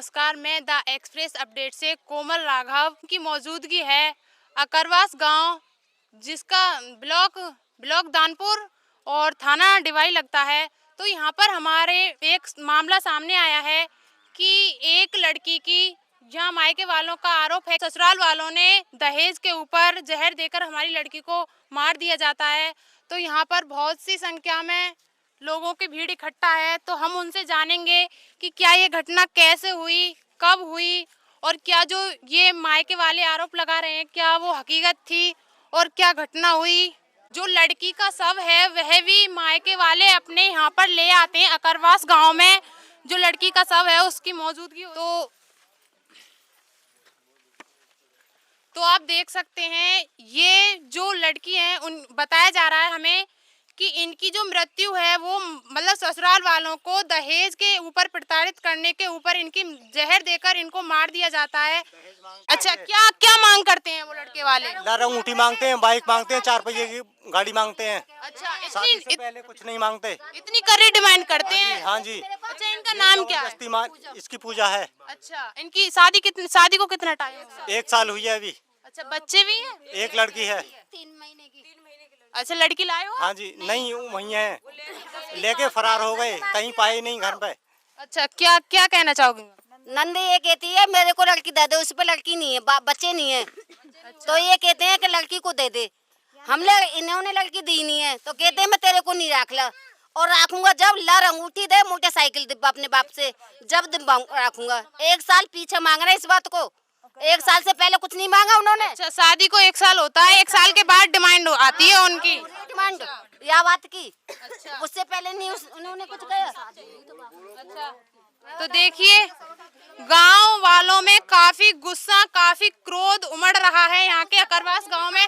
नमस्कार, मैं the express update से कोमल राघव की मौजूदगी है अकरवास गांव, जिसका ब्लॉक दानपुर और थाना डिवाई लगता है। तो यहाँ पर हमारे एक मामला सामने आया है कि एक लड़की की जहाँ मायके वालों का आरोप है ससुराल वालों ने दहेज के ऊपर जहर देकर हमारी लड़की को मार दिया जाता है। तो यहाँ पर बहुत सी संख्या में लोगों की भीड़ इकट्ठा है, तो हम उनसे जानेंगे कि क्या ये घटना कैसे हुई, कब हुई और क्या जो ये मायके वाले आरोप लगा रहे हैं क्या वो हकीकत थी और क्या घटना हुई। जो लड़की का शव है वह भी मायके वाले अपने यहाँ पर ले आते हैं अकरवास गांव में। जो लड़की का शव है उसकी मौजूदगी तो आप देख सकते हैं, ये जो लड़की है उन बताया जा रहा है हमें कि इनकी जो मृत्यु है वो मतलब ससुराल वालों को दहेज के ऊपर प्रताड़ित करने के ऊपर इनकी जहर देकर इनको मार दिया जाता है। अच्छा, क्या क्या मांग करते हैं वो लड़के वाले? अंगूठी मांगते हैं, बाइक मांगते हैं, 4 पहिए की गाड़ी मांगते हैं। अच्छा, शादी से पहले कुछ नहीं मांगते। इतनी कड़ी डिमांड करते हैं? हाँ जी। अच्छा, इनका नाम क्या है? इसकी पूजा है। अच्छा, इनकी शादी को कितना टाइम? 1 साल हुई है अभी। अच्छा, बच्चे भी हैं? एक लड़की है। 3 महीने की। अच्छा, लड़की लाए हो? हाँ जी, नहीं वही है, लेके फरार हो गए, कहीं पाए नहीं घर पे। अच्छा, क्या क्या कहना चाहोगे? नंदी ये कहती है मेरे को लड़की दे दे, उस पे लड़की नहीं है, बच्चे नहीं है। तो ये कहते हैं कि लड़की को दे दे। हमने इन्होंने लड़की दी नहीं है तो कहते हैं मैं तेरे को नहीं रख ला, और रखूंगा जब लर अंगूठी दे, मोटरसाइकिल दे अपने बाप से, जब रखूंगा। 1 साल पीछे मांग रहे इस बात को, 1 साल से पहले कुछ नहीं मांगा उन्होंने। अच्छा, शादी को 1 साल होता है, 1 साल के बाद डिमांड आती है उनकी। डिमांड या बात की। अच्छा, उससे पहले नहीं उन्होंने कुछ कहा। अच्छा, तो देखिए गांव वालों में काफी गुस्सा, काफी क्रोध उमड़ रहा है। यहाँ के अकरवास गांव में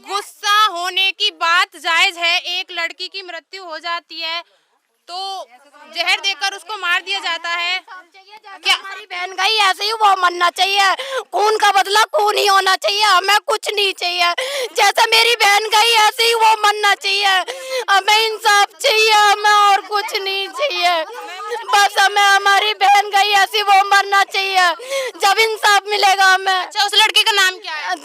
गुस्सा होने की बात जायज है। एक लड़की की मृत्यु हो जाती है तो जहर देकर उसको मार दिया जाता है। क्या हमारी बहन गई ऐसे ही वो मरना चाहिए, खून का बदला खून ही होना चाहिए, हमें कुछ नहीं चाहिए। जैसे मेरी बहन गई ऐसे ही वो मरना चाहिए, हमें इंसाफ चाहिए, हमें और कुछ नहीं चाहिए। बस हमें हमारी बहन गई ऐसी वो मरना चाहिए, जब इंसाफ मिलेगा हमें। अच्छा, उस लड़के का नाम क्या है?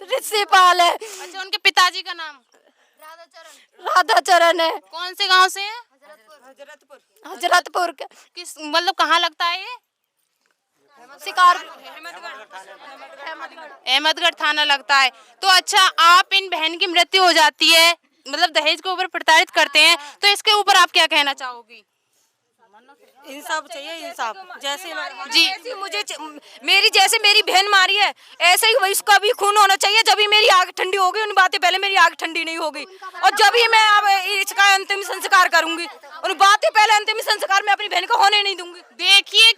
ऋषिपाल है। अच्छा, उनके पिताजी का नाम? राधा चरण है। कौन से गांव से है? हजरतपुर के। किस मतलब कहाँ लगता है ये? शिकार अहमदगढ़ थाना लगता है। तो अच्छा, आप इन बहन की मृत्यु हो जाती है, मतलब दहेज के ऊपर प्रताड़ित करते हैं, तो इसके ऊपर आप क्या कहना चाहोगी? इंसाफ चाहिए, इंसाफ। जैसे जी, ऐसी मेरी जैसे मेरी बहन मारी है ऐसे ही वही उसका भी खून होना चाहिए। जब ही मेरी आग ठंडी होगी, उन बातें पहले मेरी आग ठंडी नहीं होगी, और जब ही मैं अब इसका अंतिम संस्कार करूंगी, उन बातें पहले अंतिम संस्कार मैं अपनी बहन को होने नहीं दूंगी। देखिए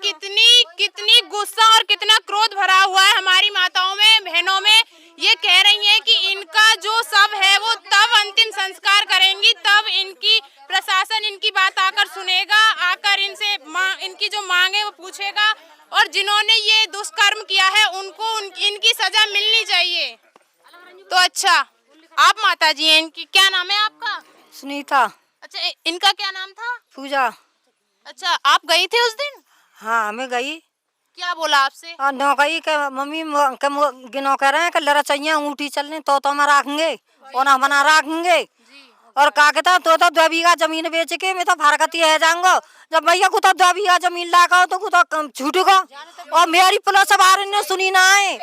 कितनी गुस्सा और कितना क्रोध भरा हुआ है हमारी माताओं में, बहनों में। ये कह रही हैं कि इनका जो शव है वो तब अंतिम संस्कार करेंगी, तब इनकी प्रशासन इनकी बात आकर सुनेगा, आकर इनसे इनकी जो मांग है वो पूछेगा, और जिन्होंने ये दुष्कर्म किया है उनको इनकी सजा मिलनी चाहिए। तो अच्छा, आप माता जी हैं, इनकी क्या नाम है आपका? सुनीता। अच्छा, इनका क्या नाम था? पूजा। अच्छा, आप गई थे उस दिन? हाँ, हमें गई। क्या बोला आपसे? नौ गई के मम्मी गिनो कह रहे हैं कि लड़ा चाहिए अंगूठी चलने तो हम रखेंगे और हम बना रखेंगे। और का कहता तो 2 बीघा जमीन बेच के मैं तो फरकती है जाऊंगा। जब भैया को तो 2 बीघा जमीन लागा तो छूटेगा, और मेरी पुलिस वाले ने सुनी ना है।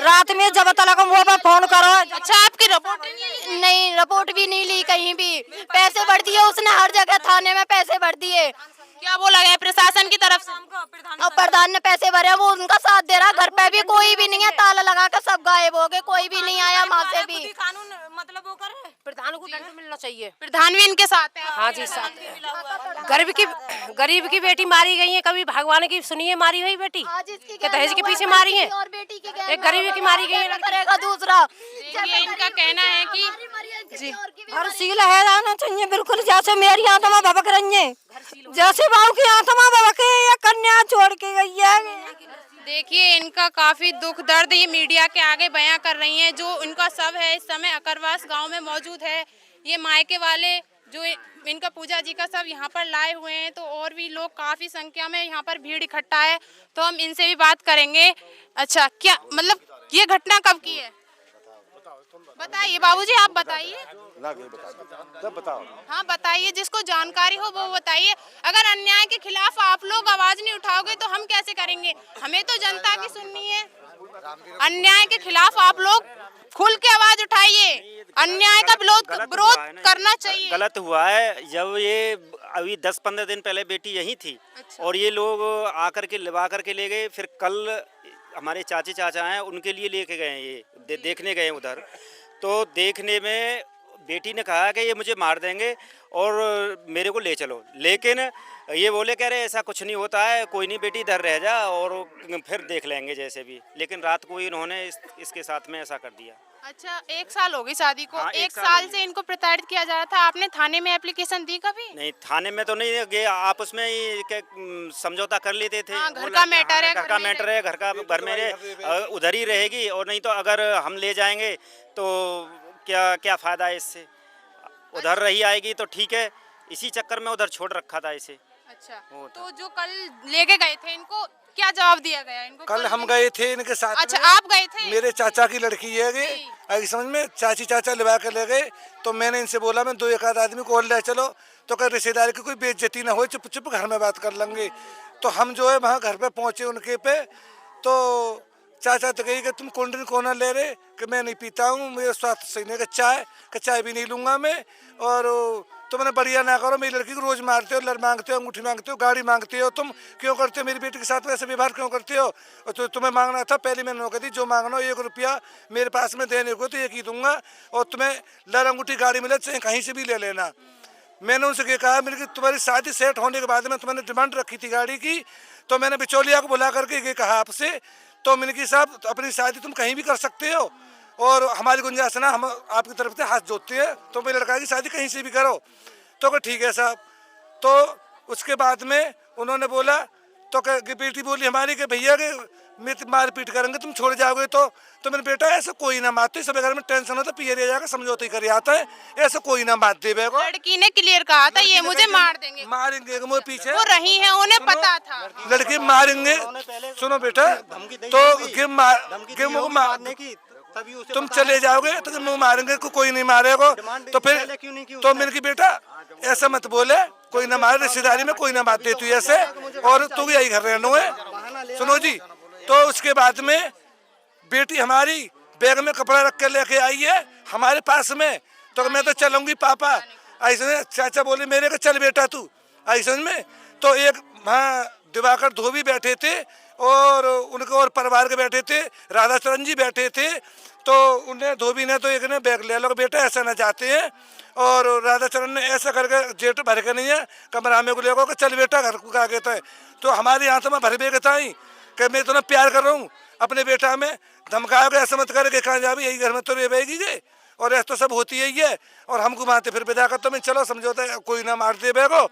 रात में जब तक वो फोन करो। अच्छा, आपकी रिपोर्ट नहीं, रिपोर्ट भी नहीं ली कहीं भी। पैसे भर दिए उसने, हर जगह थाने में पैसे भर दिए। क्या बोला गया प्रशासन की तरफ से? और प्रधान ने पैसे भरे, वो उनका साथ दे रहा। घर पे भी कोई भी नहीं है, ताला लगा के सब गायब हो गए, कोई भी नहीं आया वहाँ से भी। कानून मतलब वो करे, प्रधान को दंड मिलना चाहिए। प्रधान भी इनके साथ है? हाँ जी, साथ। गरीब की बेटी मारी गई है, कभी भगवान की सुनिए मारी हुई बेटी क्या दहेज के पीछे मारी है? एक गरीब की मारी गई है, करेगा दूसरा। ये इनका कहना है कि जी हर सील है रहना चाहिए बिल्कुल, जैसे मेरी आत्मा भबक रही है, जैसे बाबू की आत्मा भबके ये कन्या छोड़ के गई है। देखिए, इनका काफी दुख दर्द ये मीडिया के आगे बयां कर रही हैं। जो इनका शव है इस समय अकरवास गांव में मौजूद है। ये मायके वाले जो इनका पूजा जी का सब यहाँ पर लाए हुए हैं, तो और भी लोग काफी संख्या में यहाँ पर भीड़ इकट्ठा है, तो हम इनसे भी बात करेंगे। अच्छा, क्या मतलब ये घटना कब की है? बताइए बाबूजी, आप बताइए। तब बताओ। हाँ बताइए, जिसको जानकारी हो वो बताइए। अगर अन्याय के खिलाफ आप लोग आवाज नहीं उठाओगे तो हम कैसे करेंगे? हमें तो जनता की सुननी है। अन्याय के खिलाफ आप लोग खुल के आवाज उठाइए। अन्याय का विरोध करना चाहिए। गलत हुआ है। जब ये अभी 10-15 दिन पहले बेटी यही थी। अच्छा। और ये लोग आकर के लिवा करके ले गए। फिर कल हमारे चाचा हैं, उनके लिए लेके गए ये देखने गए उधर। तो देखने में बेटी ने कहा कि ये मुझे मार देंगे और मेरे को ले चलो, लेकिन ये बोले कह रहे ऐसा कुछ नहीं होता है, कोई नहीं बेटी इधर रह जा और फिर देख लेंगे जैसे भी। लेकिन रात को इन्होंने इसके साथ में ऐसा कर दिया। अच्छा, 1 साल हो गई शादी को। हाँ, 1 साल से इनको प्रताड़ित किया जा रहा था। आपने थाने में एप्लीकेशन दी कभी? नहीं, थाने में तो नहीं गए। आपस में ही समझौता कर लेते थे। हाँ, घर का मैटर है, घर का मैटर है, घर में उधर ही रहेगी। और नहीं तो अगर हम ले जाएंगे तो क्या फायदा है इससे। उधर रही आएगी तो ठीक है। इसी चक्कर में उधर छोड़ रखा था इसे। अच्छा, तो जो कल लेके गए थे इनको क्या जवाब दिया गया इनको? कल हम गए थे इनके साथ। अच्छा, में। आप गए थे? मेरे चाचा की लड़की है ये, समझ में, चाची चाचा लिवा के ले गए। तो मैंने इनसे बोला मैं 2-1 आदमी को और ले चलो। तो कल रिश्तेदारी की कोई बेइज्जती ना हो, चुप चुप घर में बात कर लेंगे। तो हम जो है वहाँ घर पे पहुँचे उनके पे। तो चाचा तो कही कि तुम कोल्ड कोना ले रहे, कि मैं नहीं पीता हूँ, मेरे स्वास्थ्य सही नहीं, कि चाय भी नहीं लूँगा मैं। और तुमने बढ़िया ना करो, मेरी लड़की को रोज मारते हो, लड़ मांगते हो, अंगूठी मांगते हो, गाड़ी मांगते हो, तुम क्यों करते हो? मेरी बेटी के साथ वैसे व्यवहार क्यों करते हो? और तो तुम्हें मांगना था, पहले मैंने नौकरी दी, जो मांगना हो 1 रुपया मेरे पास में देने को तो 1 ही दूंगा। और तुम्हें लड़ अंगूठी गाड़ी मिले चाहे कहीं से भी ले लेना। मैंने उनसे कहा मेरी तुम्हारी शादी सेट होने के बाद में तुम्हारी डिमांड रखी थी गाड़ी की। तो मैंने बिचौलिया को बुला करके ये कहा आपसे, तो मैंने कि साहब अपनी शादी तुम कहीं भी कर सकते हो और हमारी गुंजाइश ना, हम आपकी तरफ से हाथ जोड़ते हैं, तो मेरे लड़का की शादी कहीं से भी करो। तो कहा ठीक है साहब। तो उसके बाद में उन्होंने बोला, तो बेटी बोली हमारी कि भैया के मारपीट करेंगे, तुम छोड़ जाओगे। तो मेरे बेटा ऐसा कोई ना मारते, सब घर में टेंशन होता पियर जाकर समझौता ही कर आता है, ऐसा कोई ना मार दे। लड़की ने क्लियर कहा था ये मुझे मार देंगे, मारेंगे। मुझे पीछे वो रही है, उन्हें पता था लड़की मारेंगे। सुनो बेटा, तो मारने की तभी उसे तुम पता चले है। जाओगे तो मुँह मारेंगे, कोई नहीं मारेगा। तो फिर क्यों नहीं की तो उसने? मेरे की बेटा ऐसा मत बोले, कोई ना मारे, रिश्तेदारी में कोई ना बात दे तू ऐसे, और तू यही घर रहना है। सुनो जी, तो उसके बाद में बेटी हमारी बैग में कपड़ा रख के लेके आई है हमारे पास में। तो मैं तो चलूंगी पापा, ऐसे चाचा बोले मेरे को चल बेटा तू, ऐसे में। तो एक वहाँ दिवाकर धोबी बैठे थे और उनके और परिवार के बैठे थे, राधाचरण जी बैठे थे। तो उन्हें धोबी ने तो एक ने बैग ले लो बेटा ऐसा ना जाते हैं। और राधाचरण ने ऐसा करके जेट भर के नहीं है कमरा में को लेकर कि चल बेटा घर को आ गए थे। तो हमारे यहाँ तो मैं भर बेग था ही कि मैं तुम्हें प्यार कर रहा हूँ अपने बेटा में, धमकाओगे ऐसा मत करे कि कहाँ जा भी यही घर में तो रहेगी जे, और ऐसा तो सब होती है। और हम घुमाते फिर विदा करते मैं चलो समझौता कोई ना मार दे बेगो।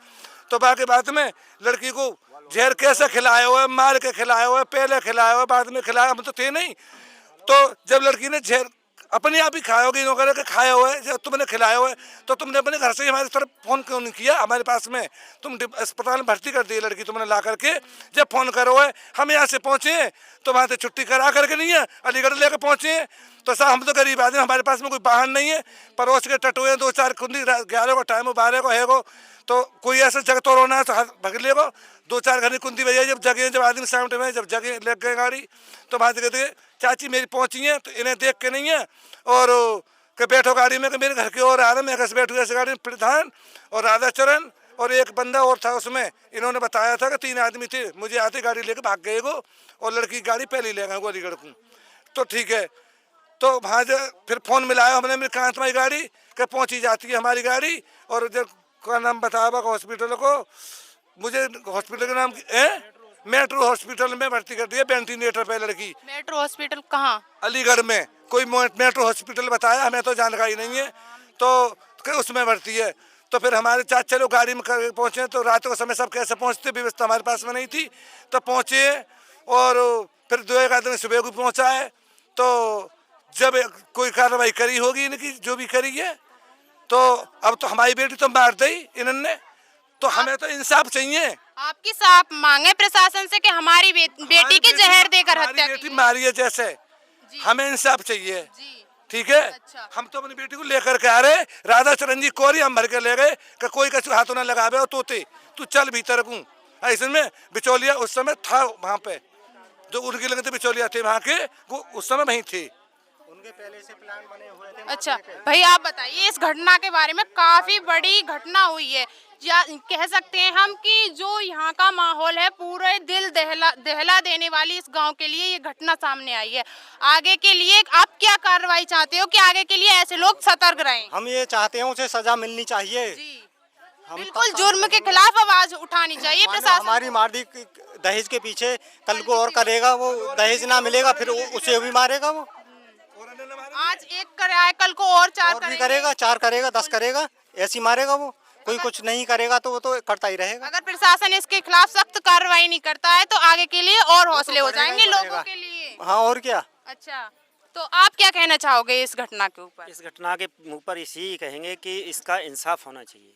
तो बाकी बात में लड़की को जहर कैसे खिलाया हुआ है, मार के खिलाया हुआ है, पहले खिलाया हुआ है, बाद में खिलाया, हम तो थे नहीं। तो जब लड़की ने जहर अपने आप ही खाया होगी, इन्होंने के खाया हुआ है, जब तुमने खिलाया हुआ है तो तुमने अपने घर से हमारी तरफ फ़ोन क्यों नहीं किया? हमारे पास में तुम अस्पताल में भर्ती कर दी लड़की तुमने ला करके, जब फ़ोन करो है हम यहाँ से पहुँचे तो वहाँ से छुट्टी करा करके नहीं है अलीगढ़ लेकर पहुँचे। तो साहब हम तो गरीब आदमी, हमारे पास में कोई वाहन नहीं है, पड़ोस के टटुए 2-4 कुंडी 11 को टाइम 12 को है गो, तो कोई ऐसा जगह तो रोना है तो भग ले गो 2-4 घर की कुंदी बजाई जब आदमी सामने में जब जगह लग गए गाड़ी। तो वहाँ से कहते चाची मेरी पहुँची है, तो इन्हें देख के नहीं है और के बैठो गाड़ी में, कि मेरे घर की ओर आ रहे, मैं कैसे बैठू ऐसे गाड़ी में, प्रधान और राधाचरण और एक बंदा और था उसमें। इन्होंने बताया था कि 3 आदमी थे, मुझे आते गाड़ी लेकर भाग गए गो और लड़की की गाड़ी पहले ले गए गो अलीगढ़ को। तो ठीक है, तो वहाँ जो फिर फ़ोन मिलाया हमने, मेरी कहाँ तुम्हारी गाड़ी कि पहुँची जाती है हमारी गाड़ी। और जब का नाम बताया हॉस्पिटल को, मुझे हॉस्पिटल का नाम मेट्रो हॉस्पिटल में भर्ती कर दिया, वेंटिलेटर पे लड़की। मेट्रो हॉस्पिटल कहाँ? अलीगढ़ में कोई मेट्रो हॉस्पिटल बताया, हमें तो जानकारी नहीं है। तो उसमें भर्ती है। तो फिर हमारे चाचा लोग गाड़ी में पहुँचे, तो रात को समय सब कैसे पहुँचते, व्यवस्था हमारे पास में नहीं थी। तो पहुँचे और फिर 2-1 आदमी सुबह को पहुँचा है। तो जब कोई कार्रवाई करी होगी इनकी जो भी करी है, तो अब तो हमारी बेटी तो मार दी इन्होंने, तो हमें तो इंसाफ चाहिए। आपकी साफ मांगे प्रशासन से कि हमारी बेटी की जहर देकर हत्या बेटी की मारी है जैसे, हमें इंसाफ चाहिए। जी ठीक है, अच्छा। हम तो अपनी बेटी को लेकर के आ रहे, राधा चरण जी कोरी हम भर के ले गए कि कोई कछु हाथों ना लगावे और तोते तू चल भीतर को। ऐसे में बिचौलिया उस समय था वहाँ पे, जो उनके लगे थे बिचौलिया थे वहाँ के, वो उस समय वहीं थे। उनके पहले से प्लान बने हुए थे। अच्छा भाई आप बताइए इस घटना के बारे में, काफी बड़ी घटना हुई है, या कह सकते हैं हम कि जो यहाँ का माहौल है पूरे दिल दहला देने वाली इस गांव के लिए ये घटना सामने आई है। आगे के लिए आप क्या कार्रवाई चाहते हो कि आगे के लिए ऐसे लोग सतर्क रहें? हम ये चाहते हैं उसे सजा मिलनी चाहिए। जी हम बिल्कुल जुर्म के खिलाफ आवाज उठानी चाहिए प्रशासन। हमारी मारदी दहेज के पीछे कल को और करेगा, वो दहेज ना मिलेगा फिर उसे भी मारेगा वो। आज एक कराया कल को और चार और भी करेगा, 4 करेगा, 10 करेगा, ऐसी मारेगा वो। कोई कुछ नहीं करेगा तो वो तो करता ही रहेगा। अगर प्रशासन इसके खिलाफ सख्त कार्रवाई नहीं करता है तो आगे के लिए और हौसले हो करेगा ही जाएंगे लोगों करेगा। के लिए। हाँ और क्या। अच्छा तो आप क्या कहना चाहोगे इस घटना के ऊपर? इस घटना के ऊपर इसी कहेंगे कि इसका इंसाफ होना चाहिए।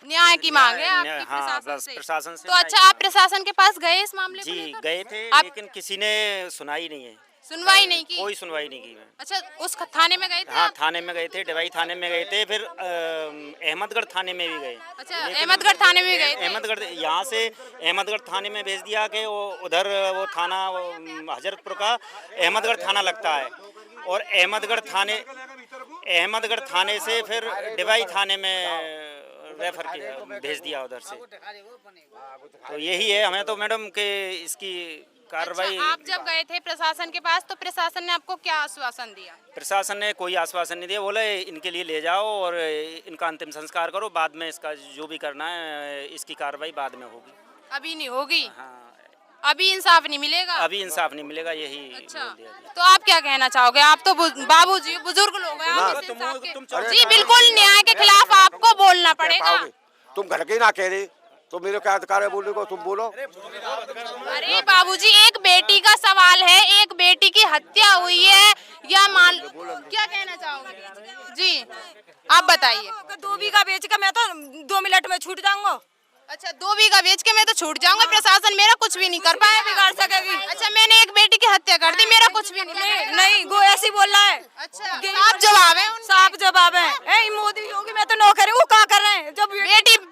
न्याय की मांग है न्याय- आपकी हाँ, प्रशासन बस से। प्रशासन से तो न्याय अच्छा की आप मांग। प्रशासन के पास गए इस मामले को जी लेकर? गए थे आप लेकिन किसी ने सुनाई नहीं है, सुनवाई नहीं की? कोई सुनवाई नहीं की। अच्छा उस थाने में गए थे हाँ आप? थाने में गए थे, डिवाई थाने में गए थे, फिर अहमदगढ़ थाने में भी गए। अच्छा अहमदगढ़ थाने में गए थे? अहमदगढ़ यहाँ से अहमदगढ़ थाने में भेज दिया कि वो उधर वो थाना हजरतपुर का अहमदगढ़ थाना लगता है, और अहमदगढ़ थाने से फिर डिवाई थाने में रेफर किया, भेज दिया उधर से। तो यही है, हमें तो मैडम के इसकी कार्रवाई। अच्छा, आप जब गए थे प्रशासन के पास तो प्रशासन ने आपको क्या आश्वासन दिया? प्रशासन ने कोई आश्वासन नहीं दिया, बोले इनके लिए ले जाओ और इनका अंतिम संस्कार करो, बाद में इसका जो भी करना है इसकी कार्रवाई बाद में होगी। अभी नहीं होगी? हाँ अभी इंसाफ नहीं मिलेगा? अभी इंसाफ नहीं मिलेगा, यही अच्छा बोल दिया गया। तो आप क्या कहना चाहोगे? आप तो बाबूजी बुजुर्ग लोग हैं, आप इस इंसाफ के- जी बिल्कुल न्याय के खिलाफ आपको बोलना पड़ेगा। तुम घर के ना कह रहे तो मेरे क्या अधिकार है बोलने को, तुम बोलो। अरे बाबूजी एक बेटी का सवाल है, एक बेटी की हत्या हुई है या मान क्या कहना चाहोगे? जी आप बताइए। 2 बीघा बेच के मैं तो 2 मिनट में छूट जाऊंगा। अच्छा 2 बीघा बेच के मैं तो छूट जाऊंगा, प्रशासन मेरा कुछ भी नहीं कर पाया, बिगाड़ सकेगी। अच्छा मैंने एक बेटी की हत्या कर दी, मेरा कुछ भी नहीं वो ऐसी बोल रहा है। अच्छा आप जवाब है उनका। साफ जवाब है। ए मोदी योगी मैं तो नौकरी वो क्या कर रहे हैं? जब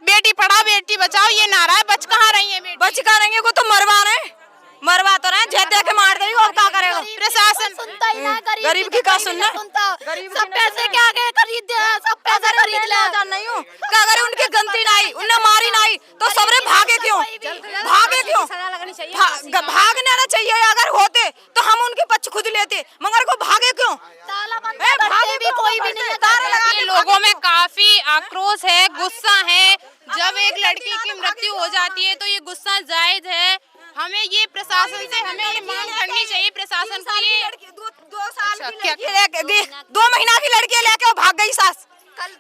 बेटी पढ़ाओ बेटी बचाओ ये नारा है, बच कहाँ रही है बेटी? बच का रहेंगे को तो मरवा रहे हैं, मरवा तो रहे हैं, झेल के मार देगी, अब क्या करेगा प्रशासन? सुनता ही ना, गरीब की क्या सुनना? गरीब सब पैसे क्या के खरीद सब पैसे खरीद ले। नहीं हूँ क्या करे, उनकी गलती नहीं, उन्हें मारी नहीं तो सबरे भागे क्यों? भागे क्यों? भागने ना चाहिए, अगर होते तो हम उनके पक्ष खुद लेते, मगर को भागे क्यों? भागे भी कोई भी नहीं है। ये लोगों में काफी आक्रोश है, गुस्सा है। जब एक लड़की की मृत्यु हो जाती है तो ये गुस्सा जायज है। हमें ये प्रशासन से हमें ये मांग करनी चाहिए प्रशासन के लिए। 2 साल अच्छा, की लड़की लेके 2 महीना की लड़की लेके वो भाग गई सास,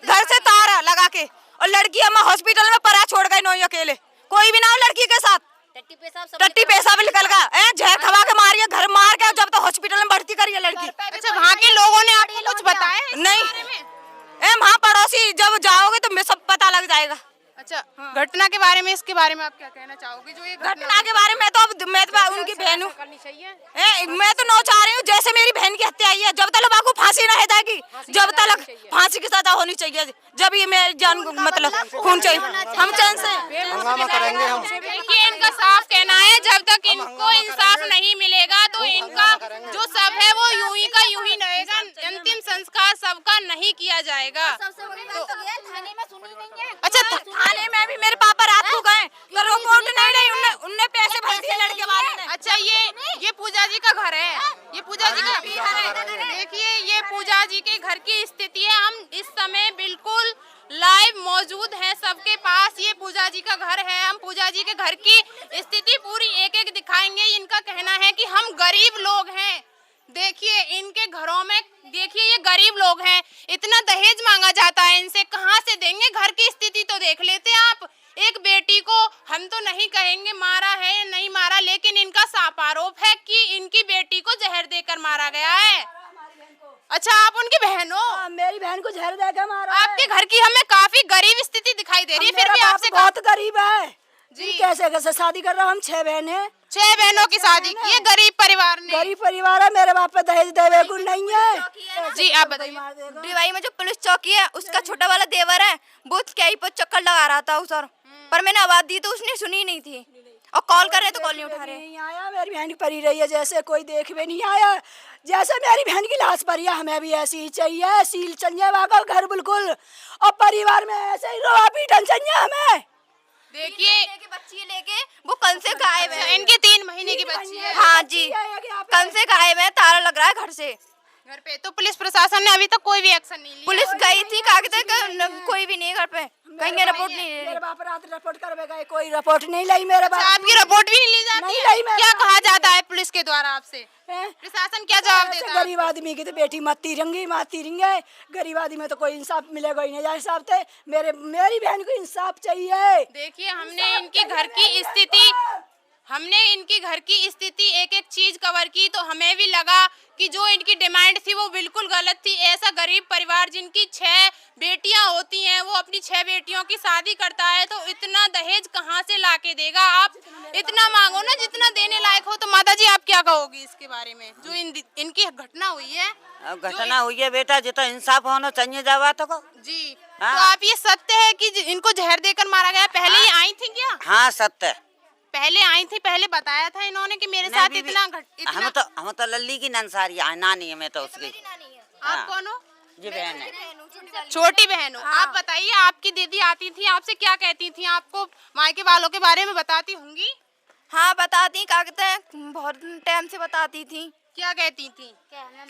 घर से तार लगा के, और लड़की अम्मा हॉस्पिटल में परा छोड़ गई नोई अकेले, कोई भी ना हो लड़की के साथ। टट्टी पेशाब निकल गया, जहर खवा के मारी है, घर मार के जब तो हॉस्पिटल में भर्ती करी है लड़की। अच्छा वहाँ के लोगों ने आपको कुछ बताया है इस नहीं। बारे में? वहाँ पड़ोसी जब जाओगे तो सब पता लग जाएगा। अच्छा घटना के बारे में, इसके बारे में आप क्या कहना चाहोगे? जो ये घटना के बारे में तो मैं तो उनकी बहन हूँ, करनी चाहिए। मैं तो नौ चाह रही हूँ, जैसे मेरी बहन की हत्या आई है, जब तक बाबू फांसी न हो जाएगी, जब तक फांसी की सजा होनी चाहिए, जब ये मेरी जान मतलब खून चाहिए, हम चैन से हंगामा करेंगे हम। देखिए इनका साफ कहना है जब तक इनको इंसाफ नहीं मिलेगा तो इनका जो सब है वो यूं ही का यूं ही रहेगा, अंतिम संस्कार सबका नहीं किया जाएगा। थाने में सुनी नहीं है। अच्छा थाने में भी मेरे पापा रात को गए तो रिपोर्ट नहीं रही, उनने पैसे भर दिए लड़के वाले ने। अच्छा ये पूजा जी का घर है, ये पूजा जी का देखिए ये पूजा जी के घर की स्थिति है। हम इस समय बिल्कुल लाइव मौजूद हैं सबके पास, ये पूजा जी का घर है। हम पूजा जी के घर की स्थिति पूरी एक एक दिखाएंगे। इनका कहना है कि हम गरीब लोग हैं, देखिए इनके घरों में, देखिए ये गरीब लोग हैं, इतना दहेज मांगा जाता है इनसे, कहाँ से देंगे? घर की स्थिति तो देख लेते आप। एक बेटी को हम तो नहीं कहेंगे मारा है या नहीं मारा, लेकिन इनका साफ आरोप है कि इनकी बेटी को जहर देकर मारा गया है। अच्छा, आप उनकी बहन हो? हाँ, मेरी बहन को जहर देकर मारा है। आपके घर की हमें काफी गरीब स्थिति दिखाई दे रही है, फिर मेरा भी बाप आपसे बहुत गरीब है जी। कैसे कैसे शादी कर रहा हूँ, हम 6 बहन हैं। 6 बहनों की शादी की है गरीब परिवार ने। गरीब परिवार है, मेरे बाप पे दहेज देवे गुण नहीं है। जी, आप बताइए। डिवाई में जो पुलिस चौकी है उसका छोटा वाला देवर है, वो क्या ही पर चक्कर लगा रहा था उस पर मैंने आवाज दी तो उसने सुनी नहीं थी, और कॉल कर रहे तो कॉल नहीं उठा रहे। नहीं आया, मेरी बहन की परी रही है, जैसे कोई देख भी नहीं आया। जैसे मेरी बहन की लाश परी है, हमें भी ऐसी ही चाहिए, सील चाहिए वागल घर बिल्कुल, और परिवार में ऐसे ही रोआ पीटन चाहिए हमें। देखिए, बच्ची लेके वो कल से गायब है। इनकी 3 महीने की बच्ची है हाँ जी, कल से गायब है, ताला लग रहा है घर से। घर पे। तो पुलिस प्रशासन ने अभी तक कोई भी एक्शन नहीं लिया? पुलिस गई थी कागज, कोई भी नहीं घर पे, कहीं रिपोर्ट नहीं ले मेरे रही। बाप रात रिपोर्ट करवे गए, कोई रिपोर्ट नहीं लाई मेरे बाप। अच्छा, आपकी रिपोर्ट भी नहीं ली जाती नहीं है? लाई मेरे क्या बाप कहा जाता है पुलिस के द्वारा आपसे? हैं? प्रशासन क्या जवाब ऐसे देता है? गरीब आदमी की तो बेटी मत तिरंगे, गरीब आदमी में तो कोई इंसाफ मिलेगा ही नहीं। जा हिसाब से मेरी बहन को इंसाफ चाहिए। देखिए, हमने इनकी घर की स्थिति एक एक चीज कवर की, तो हमें भी लगा कि जो इनकी डिमांड थी वो बिल्कुल गलत थी। ऐसा गरीब परिवार जिनकी 6 बेटियां होती हैं, वो अपनी 6 बेटियों की शादी करता है, तो इतना दहेज कहाँ से लाके देगा? आप इतना मांगो ना जितना देने लायक हो। तो माता जी, आप क्या कहोगी इसके बारे में जो इनकी घटना हुई है? अब घटना हुई है बेटा, जितना इंसाफ होना चाहिए जावा तो को। जी, हाँ। तो आप ये सत्य है कि इनको जहर देकर मारा गया? पहले ही आई थी क्या? हाँ सत्य। पहले आई थी, पहले बताया था इन्होंने कि मेरे साथ इतना हम तो लल्ली की नंसारी है, नानी है मैं तो उसकी। आप कौन हो? ये बहन है, छोटी बहन हो। आप बताइए, आपकी दीदी आती थी, आपसे क्या कहती थी? आपको मायके वालों के बारे में बताती होंगी? हाँ बताती, क्या कहते हैं, बहुत टाइम से बताती थी। क्या कहती थी?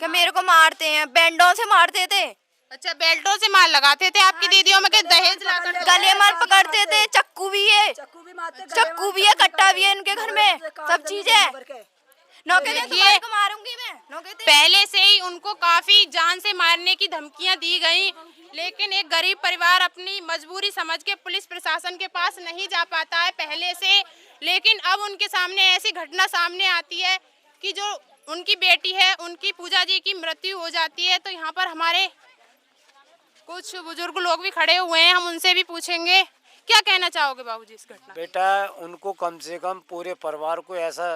कि मेरे को मारते हैं, बैंडों से मारते थे। अच्छा, बेल्टों से मार लगाते थे आपकी दीदियों में? दहेज लाकर गले मार पकड़ते थे, चक्कू भी है, चक्कू भी है, कट्टा भी है इनके घर में, सब चीज है। देखिए, को मारूंगी मैं। पहले से ही उनको काफी जान से मारने की धमकियां दी गई, लेकिन एक गरीब परिवार अपनी मजबूरी समझ के पुलिस प्रशासन के पास नहीं जा पाता है पहले से। लेकिन अब उनके सामने ऐसी घटना सामने आती है कि जो उनकी बेटी है, उनकी पूजा जी की मृत्यु हो जाती है। तो यहाँ पर हमारे कुछ बुजुर्ग लोग भी खड़े हुए हैं, हम उनसे भी पूछेंगे। क्या कहना चाहोगे बाबूजी इस घटना? बेटा, उनको कम से कम पूरे परिवार को ऐसा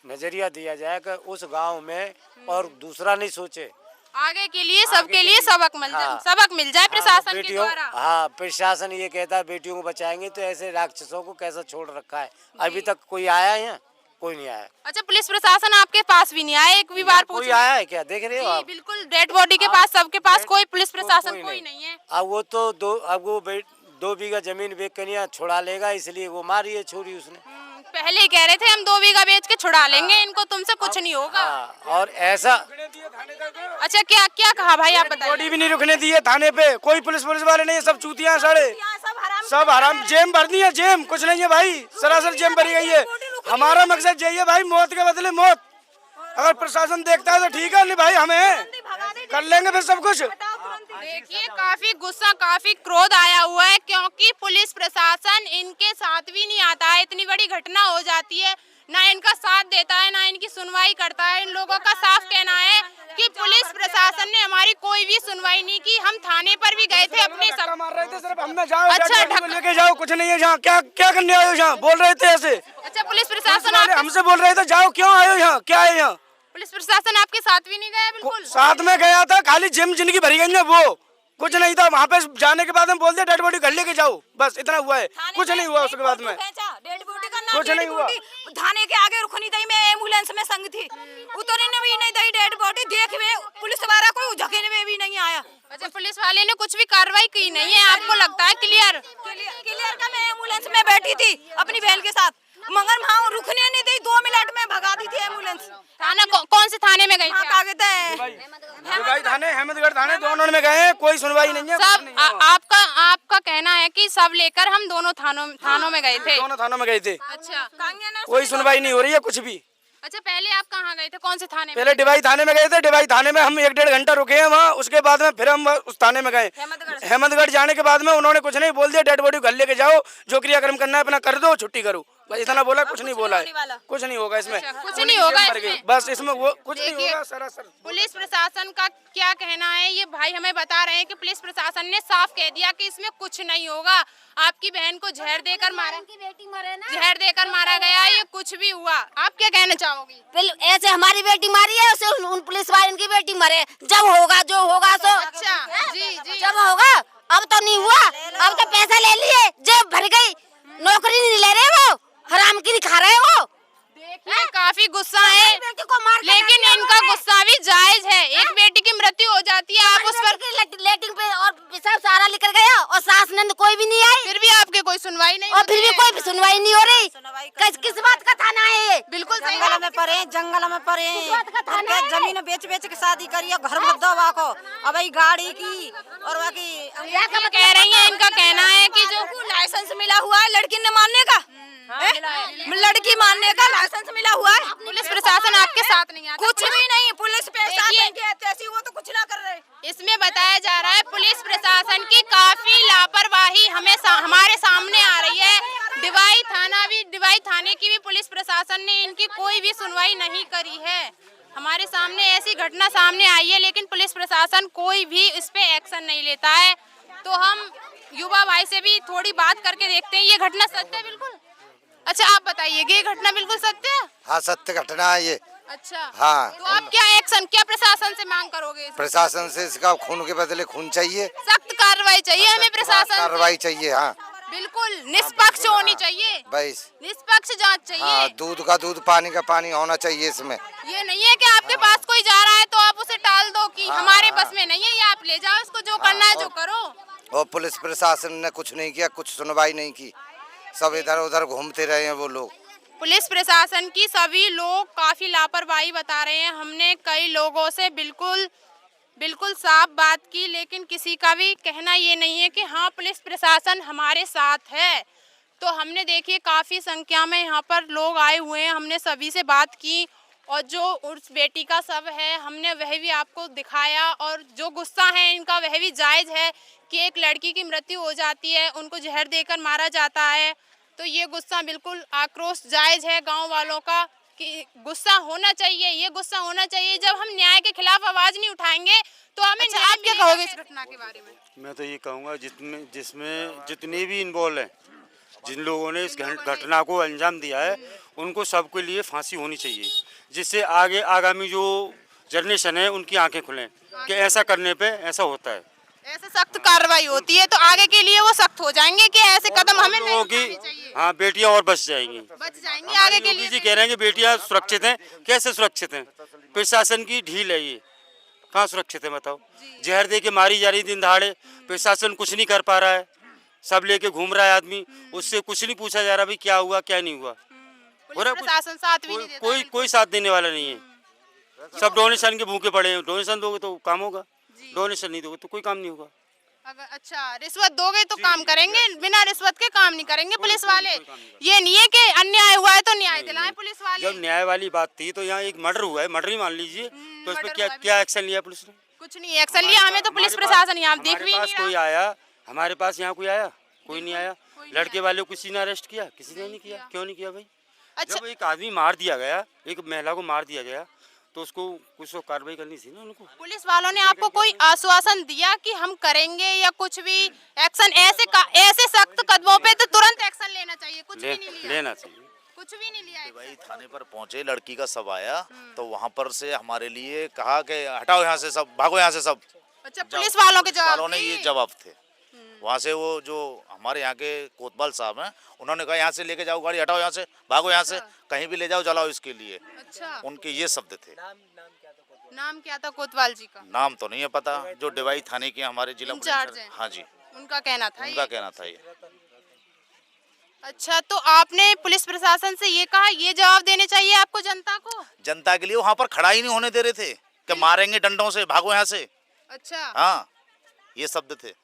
नजरिया दिया जाए कि उस गांव में और दूसरा नहीं सोचे, आगे के लिए सबके लिए सबक मिल जाए प्रशासन के द्वारा। हाँ, प्रशासन ये कहता है बेटियों को बचाएंगे, तो ऐसे राक्षसों को कैसा छोड़ रखा है? अभी तक कोई आया है? कोई नहीं आया। अच्छा, पुलिस प्रशासन आपके पास भी नहीं आया? एक भी बार कोई आया है क्या? देख रहे हो आप? बिल्कुल, डेड बॉडी के पास, सबके पास कोई पुलिस प्रशासन कोई नहीं है। अब वो तो 2 बीघा जमीन बेच कर यहाँ छुड़ा लेगा, इसलिए वो मारी है छोरी उसने। पहले ही कह रहे थे हम 2 बीघा बेच के छुड़ा लेंगे इनको, तुमसे कुछ नहीं होगा। और ऐसा अच्छा, क्या क्या कहा भाई, आप बताइए। बॉडी भी नहीं रुकने दी है थाने पे, कोई पुलिस वाले नहीं है, सब चूतियां साढ़े, सब हराम। जेम भर दी है, जेम कुछ नहीं है भाई, सरासर जेम भरी गई है। हमारा मकसद यही है भाई, मौत के बदले मौत। अगर प्रशासन देखता है तो ठीक है, नहीं भाई हमें कर लेंगे फिर सब कुछ। देखिए, काफी गुस्सा, काफी क्रोध आया हुआ है, क्योंकि पुलिस प्रशासन इनके साथ भी नहीं आता है। इतनी बड़ी घटना हो जाती है, ना इनका साथ देता है, ना इनकी सुनवाई करता है। इन लोगों का साफ कहना है कि पुलिस प्रशासन ने हमारी कोई भी सुनवाई नहीं की। हम थाने पर भी गए थे अपने सब मार रहे थे, सिर्फ हमने जाओ अच्छा लेके जाओ, कुछ नहीं है यहाँ, क्या क्या करने आए हो यहाँ? बोल रहे थे ऐसे। अच्छा, पुलिस प्रशासन हमसे बोल रहे थे जाओ, क्यों आए हो यहाँ, क्या है यहाँ? पुलिस प्रशासन आपके साथ भी नहीं गया? बिल्कुल साथ में गया था, खाली जिम जिनकी भरी गई है वो, कुछ नहीं था। वहाँ पे जाने के बाद हम बोलते डेड बॉडी घर लेके जाओ, बस इतना हुआ है, कुछ नहीं हुआ उसके बाद में, कुछ नहीं हुआ। थाने के आगे रुकनी थी, मैं एम्बुलेंस में संग थी, उतरने भी नहीं दी डेड बॉडी, देख में पुलिस वाला कोई झकेने में भी नहीं आया। अच्छा, पुलिस वाले ने कुछ भी कार्रवाई की नहीं है, आपको लगता है क्लियर का? मैं एम्बुलेंस में बैठी थी अपनी बहन के साथ, मगर वहाँ रुकने नहीं दी, 2 मिनट में भगा दी थी एम्बुलेंस। थाना कौन से थाने में गई थी? थाने, अहमदगढ़ थाने, दोनों में गए, कोई सुनवाई नहीं है। सब आपका कहना है कि सब लेकर हम दोनों थानों में गए थे? दोनों थानों में गए थे। अच्छा, कोई सुनवाई नहीं हो रही है कुछ भी। अच्छा, पहले आप कहाँ गए थे, कौन से थाने में? पहले डिवाई थाने में गए थे, डिवाई थाने में हम 1-1.5 घंटा रुके हैं वहाँ, उसके बाद में फिर हम उस थाने में गए। अहमदगढ़ जाने के बाद में उन्होंने कुछ नहीं बोल दिया, डेड बॉडी घर लेके जाओ, जो क्रियाक्रम करना है अपना कर दो, छुट्टी करो, बस इतना बोला, कुछ नहीं बोला है, कुछ नहीं होगा इसमें, कुछ नहीं होगा इसमें। बस इसमें वो कुछ नहीं देखिए, होगा सरासर। पुलिस प्रशासन का क्या कहना है, ये भाई हमें बता रहे हैं कि पुलिस प्रशासन ने साफ कह दिया कि इसमें कुछ नहीं होगा। आपकी बहन को जहर देकर मारा, जहर देकर मारा गया, ये कुछ भी हुआ। आप क्या कहना चाहोगी? ऐसे हमारी बेटी मारी है, उसे उन पुलिस वालों की बेटी मरे। जब होगा जो होगा सो। अच्छा, जी जी। जब होगा, अब तो नहीं हुआ, अब तो पैसा ले लिए, जेब भर गई, नौकरी नहीं ले रहे वो, हराम की नहीं खा रहे वो। देखिए काफी गुस्सा है, लेकिन इनका गुस्सा भी जायज है। एक बेटी की मृत्यु हो जाती है, आप उस पर लेटिंग पे और पेशाब सारा निकल गया और सास नंद कोई भी नहीं आई, फिर भी आपके कोई सुनवाई नहीं और फिर भी कोई सुनवाई नहीं हो रही। किस बात का थाना है ये? बिल्कुल सही जंगल में पड़े, जंगल में पड़े, जमीन बेच बेच के शादी करिए, घर मत दो वाको, अब गाड़ी की और बाकी कह रही है। इनका कहना है कि जो लाइसेंस मिला हुआ है लड़की ने मानने का, लड़की मानने का लाइसेंस मिला हुआ है। पुलिस प्रशासन आपके साथ नहीं आता, कुछ भी नहीं, पुलिस प्रशासन के ऐसी वो तो कुछ ना कर रहे। इसमें बताया जा रहा है पुलिस प्रशासन की काफी लापरवाही हमारे सामने आ रही है। डिवाई थाने की भी पुलिस प्रशासन ने इनकी कोई भी सुनवाई नहीं करी है। हमारे सामने ऐसी घटना सामने आई है, लेकिन पुलिस प्रशासन कोई भी इस पे एक्शन नहीं लेता है। तो हम युवा भाई से भी थोड़ी बात करके देखते हैं, ये घटना सत्य है बिल्कुल? अच्छा आप बताइए, ये घटना बिल्कुल सत्य है? हाँ सत्य घटना है ये। अच्छा हाँ। तो आप क्या एक्शन, क्या प्रशासन से मांग करोगे? प्रशासन से इसका खून के बदले खून चाहिए, सख्त कार्रवाई चाहिए हमें प्रशासन से। कार्रवाई चाहिए। हाँ बिल्कुल निष्पक्ष होनी चाहिए, बस निष्पक्ष जांच चाहिए। हाँ, दूध का दूध, पानी का पानी होना चाहिए इसमें। ये नहीं है कि आपके पास कोई जा रहा है तो आप उसे टाल दो कि हमारे बस में नहीं है, ये आप ले जाओ, इसको जो करना है जो करो। और पुलिस प्रशासन ने कुछ नहीं किया, कुछ सुनवाई नहीं की, सब इधर उधर घूमते रहे हैं वो लोग। पुलिस प्रशासन की सभी लोग काफी लापरवाही बता रहे हैं। हमने कई लोगों से बिल्कुल साफ बात की, लेकिन किसी का भी कहना ये नहीं है कि हाँ पुलिस प्रशासन हमारे साथ है। तो हमने देखिए काफ़ी संख्या में यहाँ पर लोग आए हुए हैं, हमने सभी से बात की और जो उस बेटी का शव है हमने वह भी आपको दिखाया। और जो गुस्सा है इनका वह भी जायज़ है कि एक लड़की की मृत्यु हो जाती है, उनको जहर देकर मारा जाता है। तो ये गुस्सा बिल्कुल आक्रोश जायज़ है गाँव वालों का कि गुस्सा होना चाहिए, ये गुस्सा होना चाहिए। जब हम न्याय के खिलाफ आवाज़ नहीं उठाएंगे तो हमें अच्छा, आप क्या कहोगे इस घटना के बारे में? मैं तो ये कहूँगा जिसमें जितने भी इन्वॉल्व हैं, जिन लोगों ने इस घटना को अंजाम दिया है, उनको सबके लिए फांसी होनी चाहिए, जिससे आगे आगामी जो जनरेशन है उनकी आंखें खुलें कि ऐसा करने पे ऐसा होता है, ऐसे सख्त कार्रवाई होती है तो आगे के लिए वो सख्त हो जाएंगे कि ऐसे कदम हमें नहीं उठाने चाहिए। हाँ बेटियां और बच जाएंगी आगे के लिए। जी कह रहे हैं कि बेटियां सुरक्षित हैं, कैसे सुरक्षित हैं? प्रशासन की ढील है, ये कहाँ सुरक्षित है बताओ? जहर दे के मारी जा रही दिन दहाड़े, प्रशासन कुछ नहीं कर पा रहा है, सब लेके घूम रहा है आदमी, उससे कुछ नहीं पूछा जा रहा भाई क्या हुआ क्या नहीं हुआ। प्रशासन साथ भी नहीं देता, कोई साथ देने वाला नहीं है, सब डोनेशन के भूखे पड़े हैं। डोनेशन दोगे तो काम होगा, डोनेशन नहीं दोगे तो कोई काम नहीं होगा। अगर अच्छा रिश्वत दोगे तो काम करेंगे, बिना रिश्वत के काम नहीं करेंगे पुलिस वाले। ये नहीं है कि अन्याय हुआ है तो न्याय दिलाएं पुलिस वाले। जब न्याय वाली बात थी तो यहाँ एक मर्डर हुआ है, मर्डर ही मान लीजिए, तो इस पर क्या एक्शन लिया पुलिस ने? कुछ नहीं एक्शन लिया, हमें तो पुलिस प्रशासन यहाँ देख भी नहीं रहा। कोई आया हमारे पास, यहाँ कोई आया? कोई नहीं आया। लड़के वाले को किसी ने अरेस्ट किया? किसी ने नहीं किया। क्यों नहीं किया भाई? अच्छा जब एक आदमी मार दिया गया, एक महिला को मार दिया गया, तो उसको कुछ तो कार्रवाई करनी थी ना उनको। पुलिस वालों ने आपको कोई आश्वासन दिया कि हम करेंगे या कुछ भी एक्शन? ऐसे सख्त कदमों पे तो तुरंत एक्शन लेना चाहिए, कुछ भी नहीं लिया। लेना चाहिए, कुछ भी नहीं लिया। भाई थाने पर पहुंचे, लड़की का शव आया तो वहां पर से हमारे लिए कहा कि हटाओ यहाँ से सब, भागो यहाँ से सब। अच्छा पुलिस वालों के वालों ने ये जवाब थे वहाँ से। वो जो हमारे यहाँ के कोतवाल साहब हैं, उन्होंने कहा यहाँ से लेके जाओ गाड़ी, हटाओ यहाँ से, भागो यहाँ से, कहीं भी ले जाओ, जलाओ इसके लिए। अच्छा उनके ये शब्द थे। नाम क्या था कोतवाल जी का? नाम तो नहीं है पता, जो डिवाई थाने के हमारे जिला इंचार्ज हैं। हाँ जी, उनका कहना था ये। अच्छा तो आपने पुलिस प्रशासन से ये कहा, ये जवाब देने चाहिए आपको जनता को? जनता के लिए वहाँ पर खड़ा ही नहीं होने दे रहे थे कि मारेंगे डंडों से, भागो यहाँ से। अच्छा हाँ ये शब्द थे।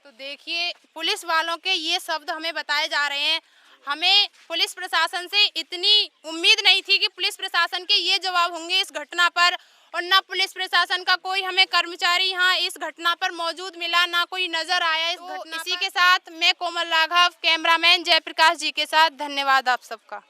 तो देखिए पुलिस वालों के ये शब्द हमें बताए जा रहे हैं। हमें पुलिस प्रशासन से इतनी उम्मीद नहीं थी कि पुलिस प्रशासन के ये जवाब होंगे इस घटना पर। और ना पुलिस प्रशासन का कोई हमें कर्मचारी यहाँ इस घटना पर मौजूद मिला, ना कोई नजर आया इस घटना। इसी के साथ मैं कोमल राघव, कैमरामैन जयप्रकाश जी के साथ, धन्यवाद आप सबका।